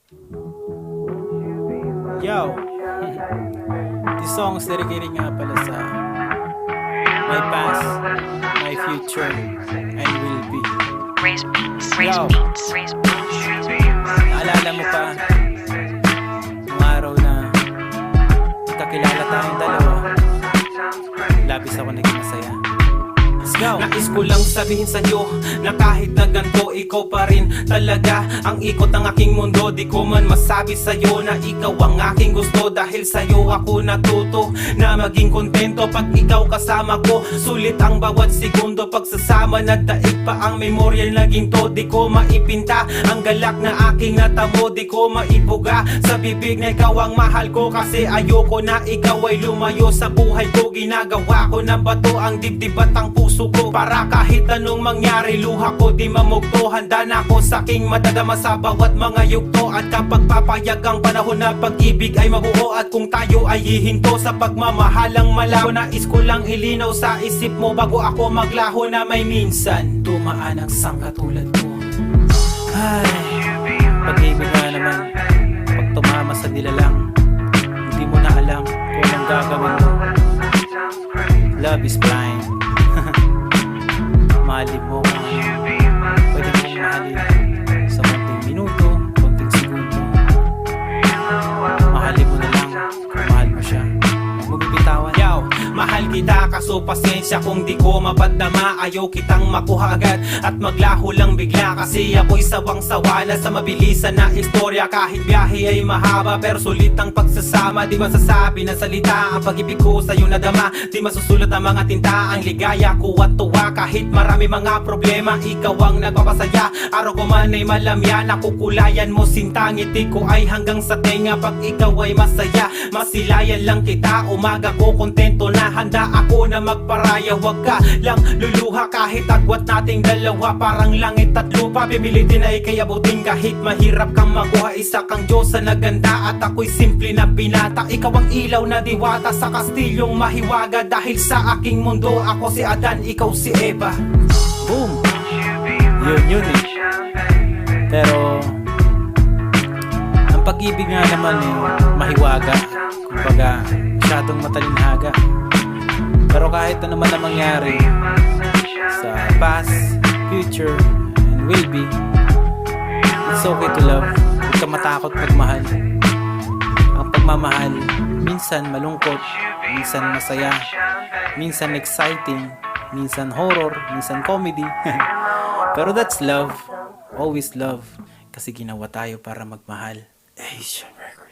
Yo! This song is dedicated nga pala sa my past, my future, and will be. Yo! Naalala mo pa nung araw na kakilala tayong dalawa, labis ako naging masaya. Let's go! Nais ko lang sabihin sa'yo na kahit na ganito, ikaw pa rin talaga ang ikot ng aking mundo. Di ko man masabi sa'yo na ikaw ang aking gusto, dahil sa'yo ako natuto na maging kontento pag ikaw kasama ko. Sulit ang bawat segundo, pagsasama na daig pa ang memorya na ginto. Di ko maipinta ang galak na aking natamo, di ko maibuga sa bibig na ikaw ang mahal ko, kasi ayoko na ikaw ay lumayo sa buhay ko. Ginagawa ko na bato ang dibdib at ang puso ko, para kahit anong mangyari luha ko di mamugto. Handa na ako sa aking madadama sa bawat mga yugto, at kapag papayag ang panahon na pag-ibig ay mabuo, at kung tayo ay hihinto sa pagmamahalang malayo. Nais ko lang ilinaw sa isip mo bago ako maglaho na may minsan dumaan ang sangkatulad ko. Ay, pag-ibig nga naman, pag tumama sa nilalang, hindi mo na alam kung anong gagawin mo. Love is blind. Mahalin mo kung pwede mong mahalin sa konting minuto, konting segundo. Mahalin mo na lang kung mahal mo siya. Huwag mo bibitawan. Yaw, mahal kita kaso pasensya kung di ko mapadama. Ayaw kitang makuha agad at maglaho lang bigla, kasi ako'y sawang-sawa na sa mabilisan na istorya. Kahit biyahe ay mahaba pero sulit ang pagsasama. Di masasabi na salita ang pag-ibig ko sa'yo nadama. Di masusulat ang mga tinta ang ligaya ko at tuwa. Kahit marami mga problema, ikaw ang nagpapasaya. Araw ko man ay malamya, nakukulayan mo sinta. Ngiti ko ay hanggang sa tenga pag ikaw ay masaya. Masilayan lang kita, umaga ko kontento na. Handa ako na magparaya, wag ka lang luluha. Kahit agwat nating dalawa, parang langit at lupa. Pipilitin ay kayabutin kahit mahirap kang makuha. Isa kang Diyosa na ganda at ako'y simple na binata. Ikaw ang ilaw na diwata sa kastilyong mahiwaga. Dahil sa aking mundo, ako si Adan, ikaw si Eva. Boom! Yun eh. Pero ang pag-ibig nga naman eh, mahiwaga. Kumbaga, masyadong matalinhaga. Pero kahit ano naman ang mangyari sa past, future, and will be, it's okay to love. Huwag ka matakot magmahal. Ang pagmamahal, minsan malungkot, minsan masaya, minsan exciting, minsan horror, minsan comedy. Pero that's love. Always love. Kasi ginawa tayo para magmahal. Asian Records.